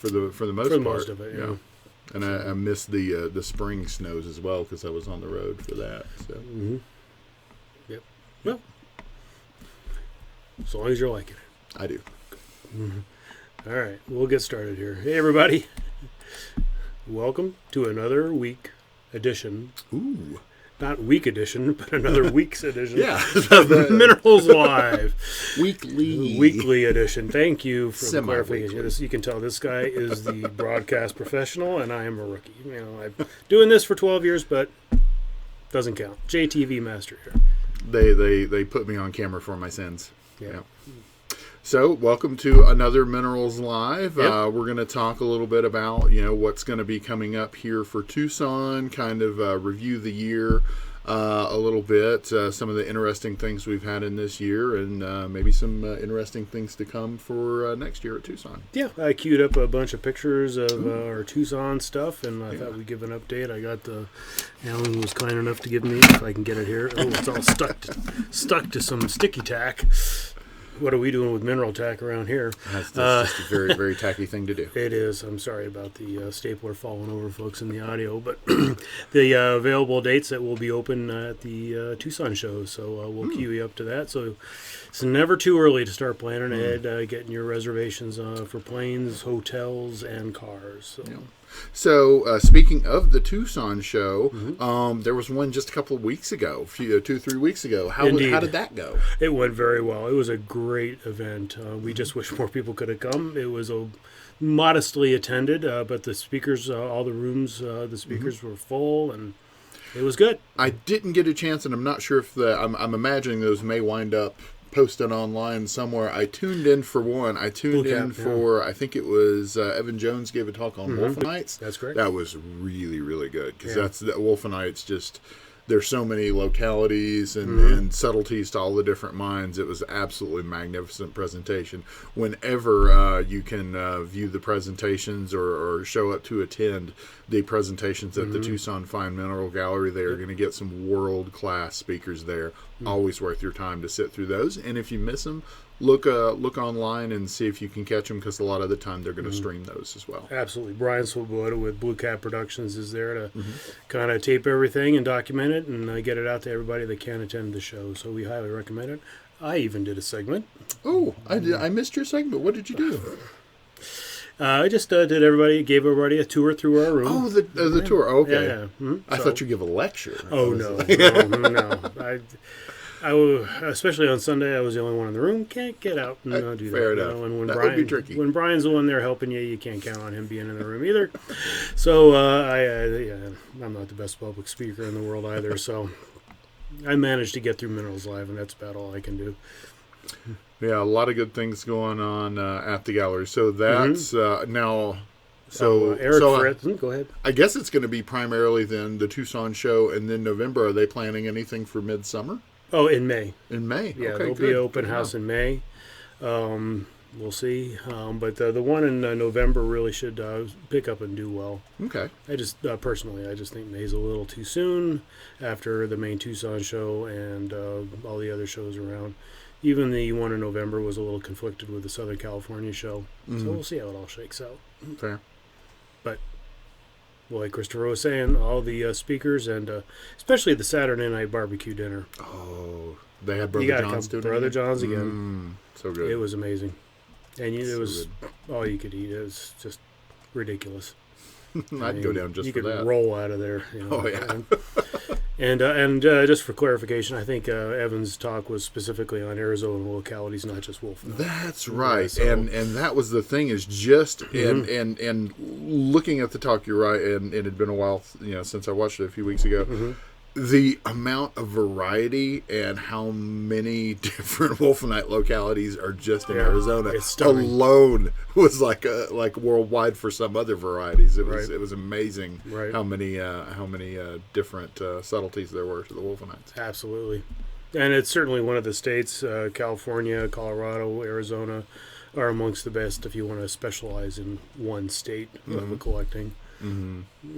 for the most part. For most of it, yeah. And I missed the spring snows as well because I was on the road for that. So. Mm-hmm. Yep. Well, as long as you're liking it. I do. Mm-hmm. All right, we'll get started here. Hey, everybody. Welcome to another week edition. Ooh. Not week edition, but another week's edition. Yeah. Of Minerals Live. Weekly edition. Thank you for the clarification. Semi-weekly. You can tell this guy is the broadcast professional, and I am a rookie. You know, I'm doing this for 12 years, but doesn't count. JTV master here. They put me on camera for my sins. Yeah. So, welcome to another Minerals Live. Yep. We're going to talk a little bit about, what's going to be coming up here for Tucson, kind of review the year a little bit, some of the interesting things we've had in this year, and maybe some interesting things to come for next year at Tucson. Yeah, I queued up a bunch of pictures of our Tucson stuff, and I thought we'd give an update. I got Alan was kind enough to give me, if I can get it here. Oh, it's all stuck to some sticky tack. What are we doing with mineral tack around here? That's just a very, very tacky thing to do. It is. I'm sorry about the stapler falling over, folks, in the audio. But the available dates that will be open at the Tucson show. So we'll queue you up to that. So it's never too early to start planning ahead, getting your reservations for planes, hotels, and cars. So. Yeah. So, speaking of the Tucson show, there was one just a couple of weeks ago, 2-3 weeks ago. How did that go? It went very well. It was a great event. We just wish more people could have come. It was modestly attended, but the speakers, all the rooms, the speakers were full, and it was good. I didn't get a chance, and I'm not sure if I'm imagining those may wind up posted online somewhere. I tuned in for one. I tuned in for, I think it was Evan Jones gave a talk on Wolfenites. That's correct. That was really, really good because that's Wolfenites. Just there's so many localities and subtleties to all the different mines. It was absolutely magnificent presentation. Whenever you can view the presentations or show up to attend the presentations at the Tucson Fine Mineral Gallery, they are going to get some world-class speakers there. Always worth your time to sit through those. And if you miss them, look online and see if you can catch them because a lot of the time they're going to stream those as well. Absolutely. Brian Swoboda with Blue Cat Productions is there to kind of tape everything and document it and get it out to everybody that can attend the show. So we highly recommend it. I even did a segment. Oh, I missed your segment. What did you do? I just gave everybody a tour through our room. Oh, the tour. Okay. Yeah. Mm-hmm. I thought you give a lecture. Oh, no. I especially on Sunday, I was the only one in the room. Can't get out and do that. Fair enough. And when that would be tricky. When Brian's the one there helping you can't count on him being in the room either. So I'm not the best public speaker in the world either. So I managed to get through Minerals Live, and that's about all I can do. Yeah, a lot of good things going on at the gallery. So that's now. So Eric Fritz, go ahead. I guess it's going to be primarily then the Tucson show, and then November. Are they planning anything for midsummer? Oh, in May. In May, yeah, okay, there'll be an open house in May. We'll see, but the one in November really should pick up and do well. Okay. I just personally, I just think May's a little too soon after the main Tucson show and all the other shows around. Even the one in November was a little conflicted with the Southern California show, so we'll see how it all shakes out. Fair. But well, like Christopher was saying, all the speakers and especially the Saturday night barbecue dinner. Oh, they had Brother John's doing it. Brother John's again. So good. It was amazing, and it was all you could eat. It was just ridiculous. I'd go down just for that. You could roll out of there. Oh yeah. And just for clarification, I think Evan's talk was specifically on Arizona localities, not just Wolfenite. That's right, Yeah, so, and that was the thing is just and looking at the talk, you're right, and it had been a while, since I watched it a few weeks ago. The amount of variety and how many different Wolfenite localities are just in Arizona alone was like worldwide for some other varieties. It was amazing how many different subtleties there were to the Wolfenites. Absolutely, and it's certainly one of the states. California, Colorado, Arizona are amongst the best if you want to specialize in one state of collecting.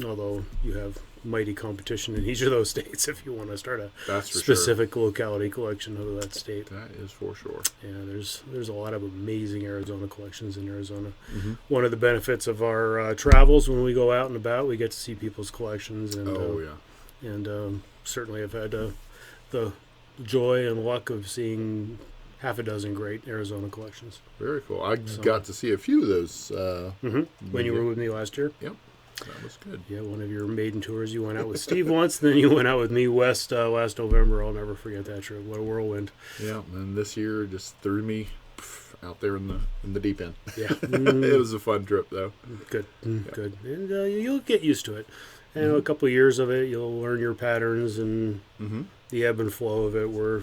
Although you have mighty competition in each of those states if you want to start a That's for specific locality collection of that state. That is for sure. Yeah, there's a lot of amazing Arizona collections in Arizona. Mm-hmm. One of the benefits of our travels when we go out and about, we get to see people's collections. And, and certainly I've had the joy and luck of seeing half a dozen great Arizona collections. Very cool. I got to see a few of those. When you were with me last year? Yep. That was good. Yeah, one of your maiden tours. You went out with Steve once, and then you went out with me west last November. I'll never forget that trip. What a whirlwind. Yeah, and this year just threw me out there in the deep end. Yeah. It was a fun trip, though. Good, good. And you'll get used to it. And a couple of years of it, you'll learn your patterns and the ebb and flow of it, where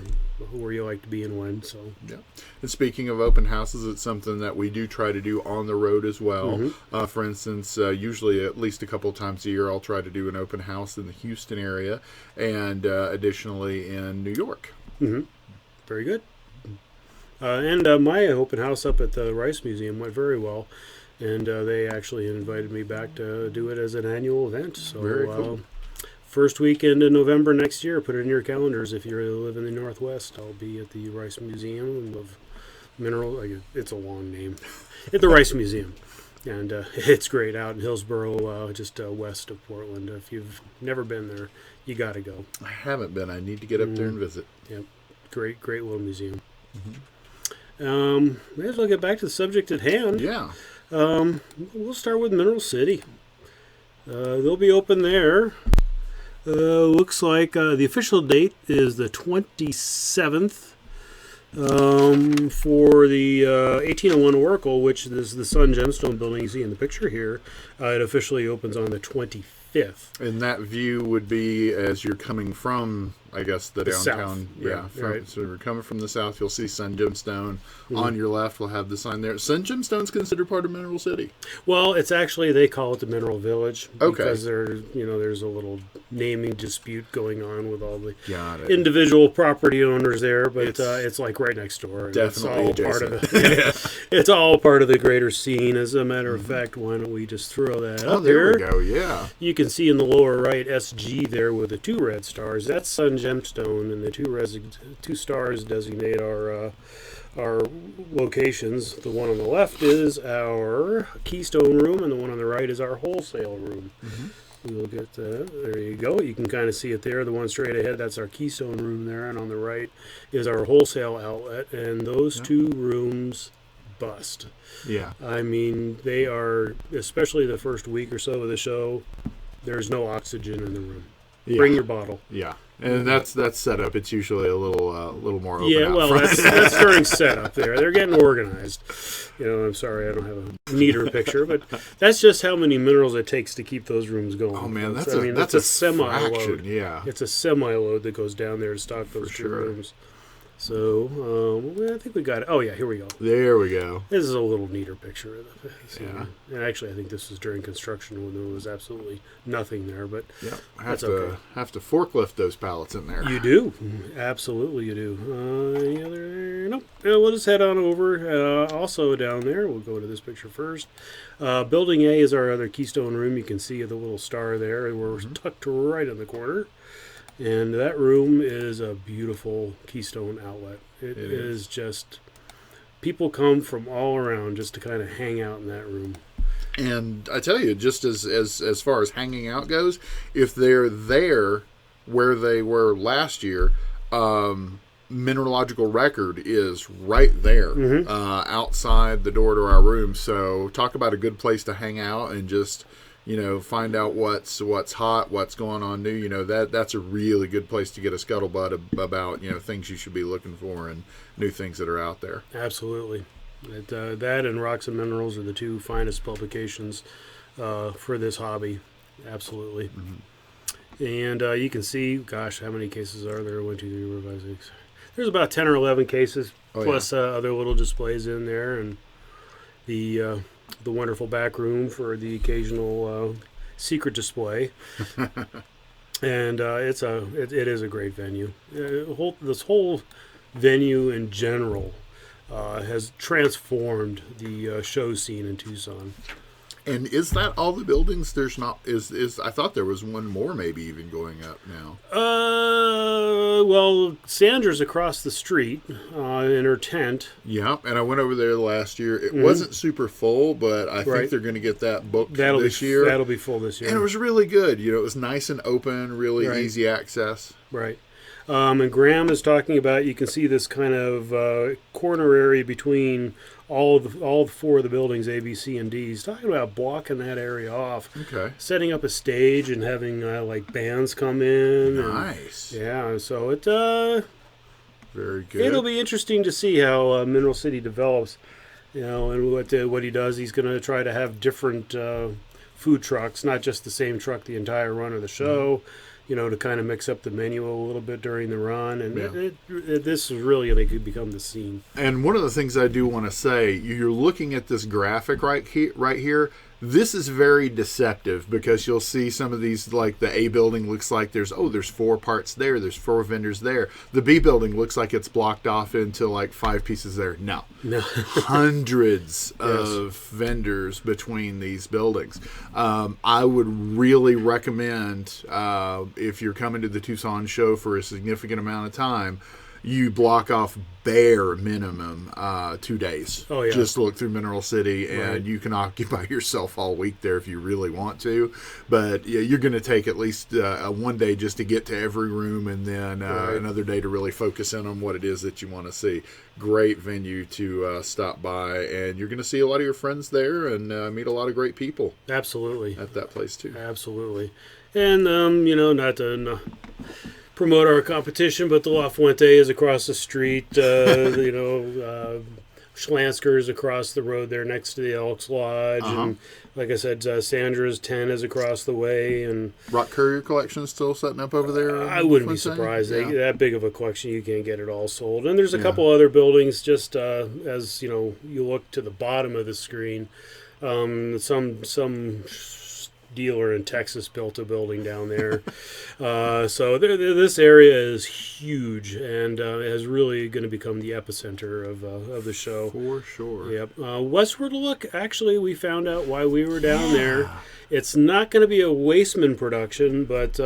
you like to be and when. So yeah. And speaking of open houses, it's something that we do try to do on the road as well. For instance, usually at least a couple of times a year, I'll try to do an open house in the Houston area, and additionally in New York. Very good. And my open house up at the Rice Museum went very well. And they actually invited me back to do it as an annual event. So very cool. First weekend in November next year, put it in your calendars. If you live in the Northwest, I'll be at the Rice Museum of Mineral. It's a long name. At the Rice Museum. And it's great out in Hillsboro, just west of Portland. If you've never been there, you got to go. I haven't been. I need to get up there and visit. Yep. Great little museum. May as well get back to the subject at hand. Yeah. We'll start with Mineral City. They'll be open there. Looks like the official date is the 27th for the 1801 Oracle, which is the Sun Gemstone building you see in the picture here. It officially opens on the 25th. And that view would be as you're coming from, I guess, the downtown. South. Right. So you're coming from the south, you'll see Sun Gemstone. On your left, we'll have the sign there. Sun Gemstone's considered part of Mineral City. Well, it's actually, they call it the Mineral Village. Okay. Because there's a little naming dispute going on with all the Got it. individual property owners there, but it's like right next door. And Definitely it's all part of the, it's all part of the greater scene. As a matter of fact, why don't we just throw that up there here? we go, yeah. You can see in the lower right SG there with the two red stars. That's Sun Gemstone, and the two stars designate our locations. The one on the left is our Keystone room, and the one on the right is our wholesale room. We'll get there you go. You can kind of see it there. The one straight ahead, that's our Keystone room there, and on the right is our wholesale outlet, and those two rooms bust. Yeah. I mean, they are, especially the first week or so of the show, there's no oxygen in the room. Yeah. Bring your bottle. Yeah. And that's set up. It's usually a little more open. Yeah, well, that's during setup there. They're getting organized. I'm sorry I don't have a neater picture, but that's just how many minerals it takes to keep those rooms going. Oh man, that's a semi-load. Yeah, it's a semi-load that goes down there to stock those two rooms. So I think we got it. Oh yeah, here we go. There we go. This is a little neater picture of the yeah. And actually, I think this was during construction when there was absolutely nothing there. But yeah, have to forklift those pallets in there. You do, absolutely, you do. Any other? Nope. We'll just head on over. Also down there, we'll go to this picture first. Building A is our other Keystone room. You can see the little star there. We're tucked right in the corner. And that room is a beautiful Keystone outlet. It is just, people come from all around just to kind of hang out in that room. And I tell you, just as far as hanging out goes, if they're there where they were last year, Mineralogical Record is right there outside the door to our room. So talk about a good place to hang out and just find out what's hot, what's going on new. That's a really good place to get a scuttlebutt about things you should be looking for and new things that are out there. Absolutely. That and Rocks and Minerals are the two finest publications for this hobby. Absolutely. And you can see, gosh, how many cases are there? 1, 2, 3, 4, 5, 6. There's about 10 or 11 cases, plus other little displays in there, and the wonderful back room for the occasional secret display. And it is a great venue. This whole venue in general has transformed the show scene in Tucson. And is that all the buildings? There's not is I thought there was one more maybe even going up now. Well, Sandra's across the street in her tent. Yeah, and I went over there last year. It wasn't super full, but I think they're going to get that booked this year. That'll be full this year. And it was really good. You know, it was nice and open, really easy access. Right. And Graham is talking about, you can see this kind of corner area between all four of the buildings, A, B, C, and D. He's talking about blocking that area off. Okay. Setting up a stage and having like bands come in. Nice. So it very good. It'll be interesting to see how Mineral City develops. You know, and what he does, he's going to try to have different food trucks, not just the same truck the entire run of the show. You know, to kind of mix up the menu a little bit during the run. And this is really going to become the scene. And one of the things I do want to say, you're looking at this graphic right here. This is very deceptive because you'll see some of these, like the A building looks like there's 4 parts there. There's 4 vendors there. The B building looks like it's blocked off into like 5 pieces there. No. Hundreds of vendors between these buildings. I would really recommend, if you're coming to the Tucson show for a significant amount of time, you block off bare minimum 2 days. Oh, yeah. Just look through Mineral City, and you can occupy yourself all week there if you really want to. But yeah, you're going to take at least 1 day just to get to every room, and then another day to really focus in on what it is that you want to see. Great venue to stop by, and you're going to see a lot of your friends there and meet a lot of great people. Absolutely. At that place too. Absolutely. And, not to... promote our competition, but the La Fuente is across the street. Schlansker is across the road there next to the Elks Lodge. And like I said, Sandra's 10 is across the way. And Rock Courier collection is still setting up over there? I wouldn't be surprised. That big of a collection, you can't get it all sold. And there's a couple other buildings just as, you look to the bottom of the screen. Some dealer in Texas built a building down there. So this area is huge and is really going to become the epicenter of the show. For sure. Yep. Westward Look, actually, we found out why we were down there. It's not going to be a Wasteman production, but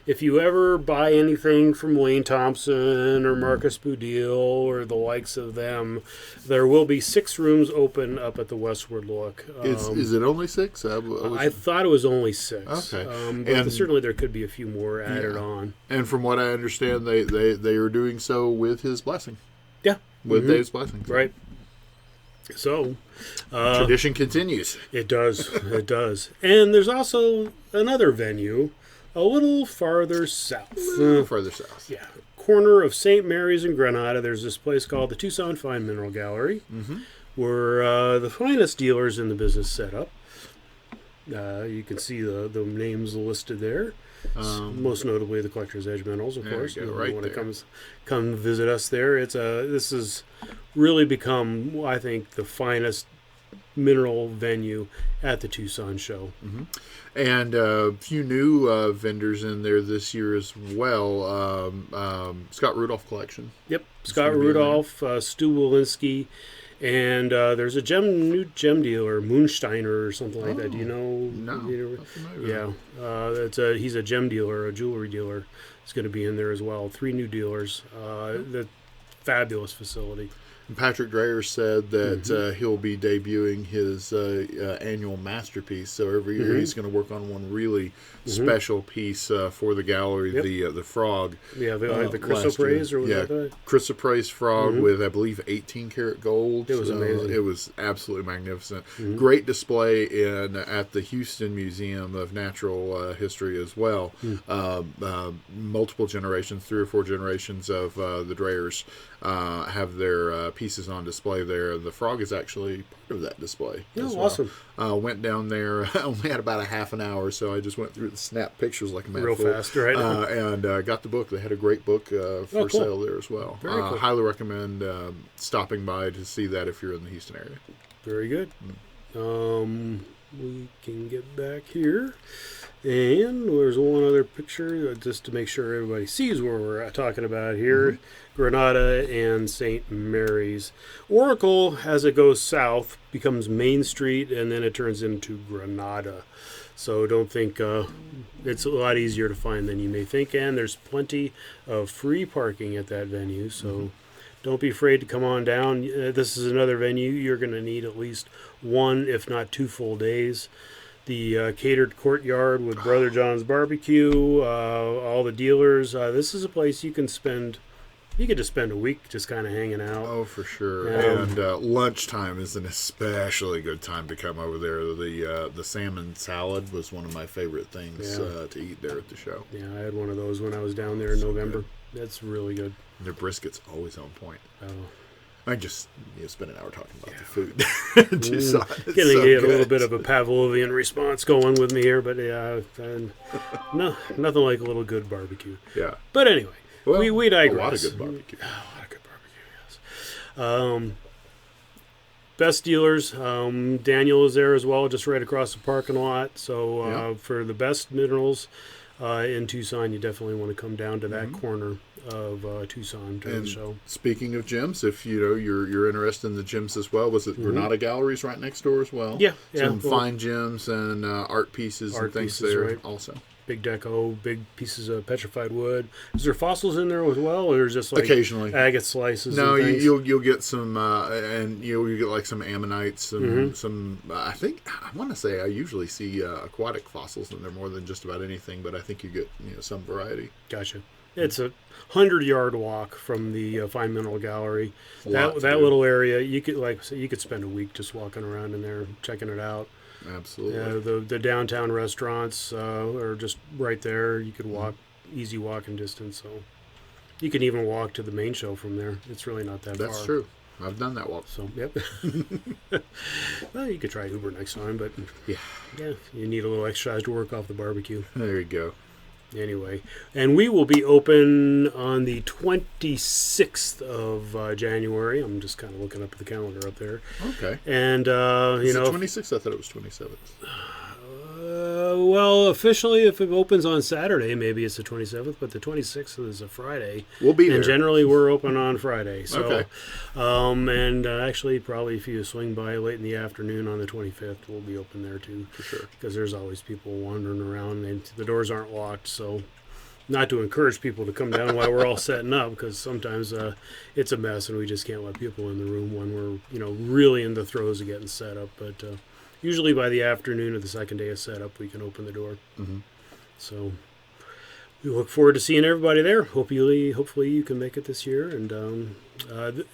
if you ever buy anything from Wayne Thompson or Marcus Boudil or the likes of them, there will be 6 rooms open up at the Westward Look. Is it only 6? I thought it was only 6. Okay. But certainly there could be a few more added on. And from what I understand, they are doing so with his blessing. Yeah. With Dave's blessing. Right. So, tradition continues. It does. It does. And there's also another venue a little farther south. Further south. Yeah. Corner of St. Mary's and Granada, there's this place called the Tucson Fine Mineral Gallery, where the finest dealers in the business set up. You can see the names listed there. Most notably the Collector's Edge Minerals, of course. You want to come visit us there. This has really become, I think, the finest mineral venue at the Tucson show. And a few new vendors in there this year as well. Scott Rudolph Collection. Yep, Scott Rudolph, Stu Walensky, and there's a new gem dealer, Moonsteiner or something like that. Do you know? No. Yeah, he's a gem dealer, a jewelry dealer. Is going to be in there as well. 3 new dealers. The fabulous facility. Patrick Dreyer said that he'll be debuting his annual masterpiece. So every year he's going to work on one really special piece for the gallery, the frog. Yeah, the chrysoprase or whatever. Chrysoprase frog with, I believe, 18 karat gold. It was amazing. It was absolutely magnificent. Great display at the Houston Museum of Natural History as well. Multiple generations, 3 or 4 generations of the Dreyers have their pieces on display there. The frog is actually part of that display. Oh, awesome. Went down there, only had about a half an hour, so I just went through the snap pictures like a mad real fool. Fast, right? And got the book. They had a great book for sale there as well. Very cool. Highly recommend stopping by to see that if you're in the Houston area. Very good. We can get back here. And there's one other picture, just to make sure everybody sees where we're talking about here. Granada and St. Mary's. Oracle, as it goes south, becomes Main Street, and then it turns into Granada. So don't think it's a lot easier to find than you may think. And there's plenty of free parking at that venue, so don't be afraid to come on down. This is another venue you're going to need at least 1, if not 2 full days. The catered courtyard with Brother John's barbecue, all the dealers. This is a place you can spend. You could just spend a week just kind of hanging out. Oh, for sure. And lunchtime is an especially good time to come over there. The salmon salad was one of my favorite things to eat there at the show. Yeah, I had one of those when I was down there in November. Good. That's really good. Their brisket's always on point. Oh. I just spent an hour talking about the food in Tucson. Getting to get a little bit of a Pavlovian response going with me here, but no, nothing like a little good barbecue. Yeah. But anyway, well, we digress. A lot of good barbecue. A lot of good barbecue, yes. Best dealers, Daniel is there as well, just right across the parking lot. So for the best minerals in Tucson, you definitely want to come down to that corner of Tucson during the show. Speaking of gyms, if you're interested in the gyms as well, was it Granada Galleries right next door as well? Yeah, Some fine gyms and art pieces and things there also. Big deco, big pieces of petrified wood. Is there fossils in there as well, or is just like occasionally agate slices? No, and things? you'll get some, and you'll get like some ammonites, some. I want to say I usually see aquatic fossils in there more than just about anything, but I think you get some variety. Gotcha. It's a 100-yard walk from the Fine Mineral Gallery. That little area, you could spend a week just walking around in there, checking it out. Absolutely. The downtown restaurants are just right there. You could walk, easy walking distance. So you can even walk to the main show from there. It's really not that far. That's true. I've done that walk. So, yep. Well, you could try Uber next time, but yeah, you need a little exercise to work off the barbecue. There you go. Anyway, and we will be open on the 26th of January. I'm just kind of looking up at the calendar up there. Okay. And, Is it 26th? I thought it was 27th. Well, officially, if it opens on Saturday, maybe it's the 27th, but the 26th is a Friday. We'll be there. And generally, we're open on Friday. So, okay. And actually, probably if you swing by late in the afternoon on the 25th, we'll be open there too. For sure. Because there's always people wandering around, and the doors aren't locked, so not to encourage people to come down while we're all setting up, because sometimes it's a mess, and we just can't let people in the room when we're really in the throes of getting set up. But usually by the afternoon of the second day of setup, we can open the door. So we look forward to seeing everybody there. Hopefully you can make it this year. And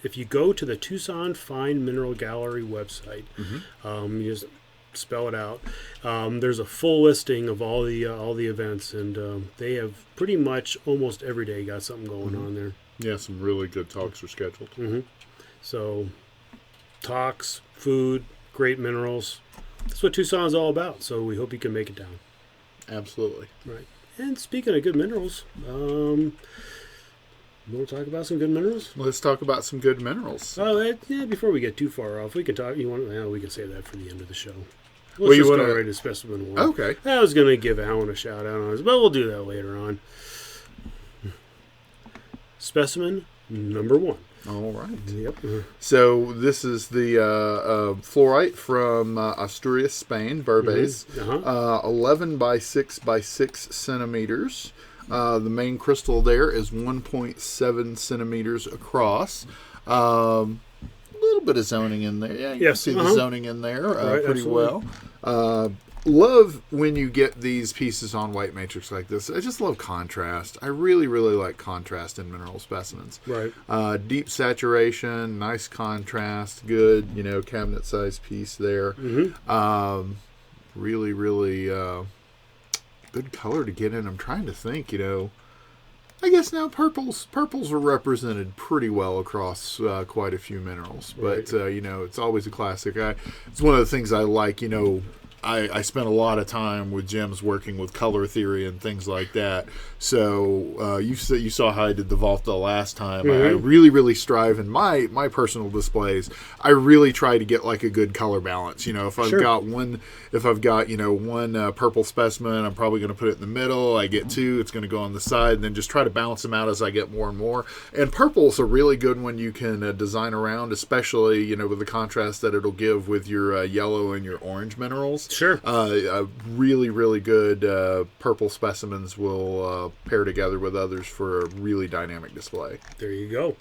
if you go to the Tucson Fine Mineral Gallery website, you just spell it out. There's a full listing of all the events, and they have pretty much almost every day got something going on there. Yeah, some really good talks are scheduled. So talks, food, great minerals. That's what Tucson's all about, so we hope you can make it down. Absolutely. Right. And speaking of good minerals, you want to talk about some good minerals? Let's talk about some good minerals. Before we get too far off, we can talk. We can save that for the end of the show. Let's just go right to Specimen 1. Okay. I was going to give Alan a shout out on this, but we'll do that later on. Specimen number 1. All right. Yep. So this is the fluorite from Asturias, Spain, Verbes. 11 by 6 by 6 centimeters. The main crystal there is 1.7 centimeters across. A little bit of zoning in there. Yeah, you can see the zoning in there pretty absolutely. well. Love when you get these pieces on white matrix like this. I just love contrast. I really, really like contrast in mineral specimens. Right. Deep saturation, nice contrast, good, cabinet-sized piece there. Really, really good color to get in. I'm trying to think, I guess now purples are represented pretty well across quite a few minerals. But, Right. it's always a classic. It's one of the things I like, I spent a lot of time with gems working with color theory and things like that. So you saw how I did the Volta last time. I really, really strive in my personal displays. I really try to get like a good color balance. If I've got one purple specimen, I'm probably going to put it in the middle. I get two, it's going to go on the side, and then just try to balance them out as I get more and more. And purple's a really good one you can design around, especially with the contrast that it'll give with your yellow and your orange minerals. Sure. Really, really good purple specimens will pair together with others for a really dynamic display. There you go.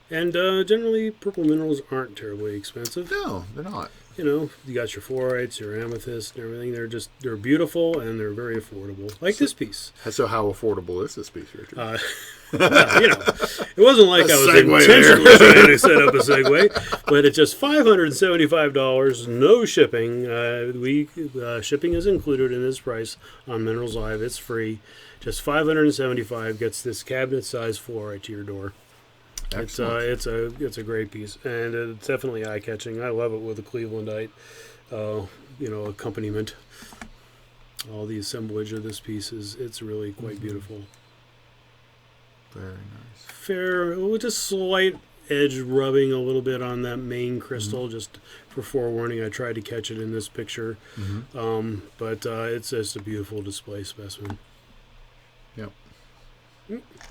And generally, purple minerals aren't terribly expensive. No, they're not. You got your fluorites, your amethyst, and everything. They're beautiful and they're very affordable. Like this piece. So how affordable is this piece, Richard? It wasn't like I was intentionally trying to set up a segue, but it's just $575, no shipping. Shipping is included in this price on Minerals Live. It's free. Just $575 gets this cabinet-sized fluorite to your door. It's a great piece, and it's definitely eye-catching. I love it with the Clevelandite, accompaniment. All the assemblage of this piece it's really quite beautiful. Very nice. Fair, with a slight edge rubbing a little bit on that main crystal, just for forewarning. I tried to catch it in this picture, but it's just a beautiful display specimen. Yep.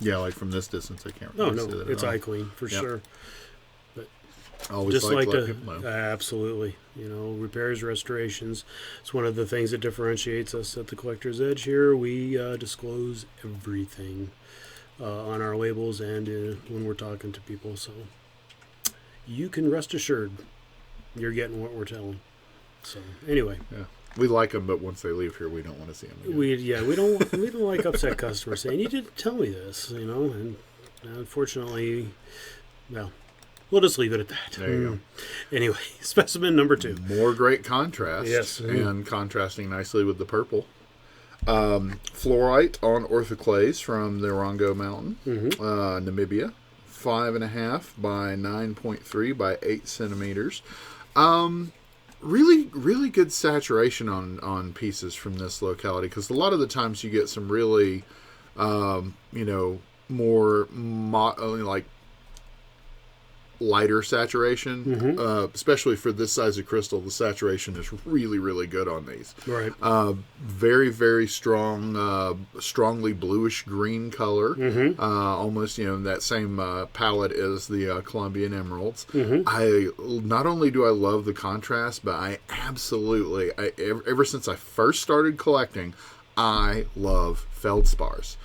Yeah, like from this distance, I can't really see that. It's eye clean for sure. But always just like to people know. Absolutely, repairs, restorations. It's one of the things that differentiates us at the Collector's Edge here. We disclose everything on our labels and when we're talking to people, so you can rest assured you're getting what we're telling. So anyway. Yeah. We like them, but once they leave here, we don't want to see them again. We don't like upset customers saying, "You didn't tell me this," and unfortunately, well, we'll just leave it at that. There you go. Anyway, specimen number 2. More great contrast. Yes, and contrasting nicely with the purple. Fluorite on orthoclase from the Orongo Mountain, Namibia, 5.5 by 9.3 by 8 centimeters. Really, really good saturation on pieces from this locality, because a lot of the times you get some really, more like lighter saturation, especially for this size of crystal. The saturation is really, really good on these. Right. Very, very strong, strongly bluish green color. Almost, that same palette as the Colombian emeralds. Not only do I love the contrast, but I absolutely, ever since I first started collecting, I love feldspars.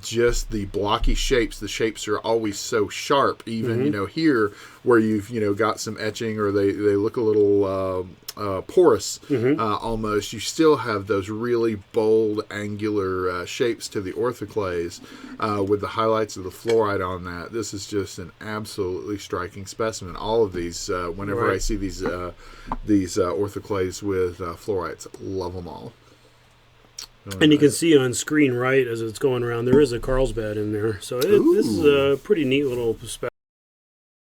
Just the blocky shapes. The shapes are always so sharp. Even here where you've got some etching, or they look a little porous almost. You still have those really bold angular shapes to the orthoclase with the highlights of the fluorite on that. This is just an absolutely striking specimen. All of these, whenever I see these orthoclase with fluorites, love them all. And you can see on screen, right, as it's going around, there is a Carlsbad in there. So this is a pretty neat little specimen.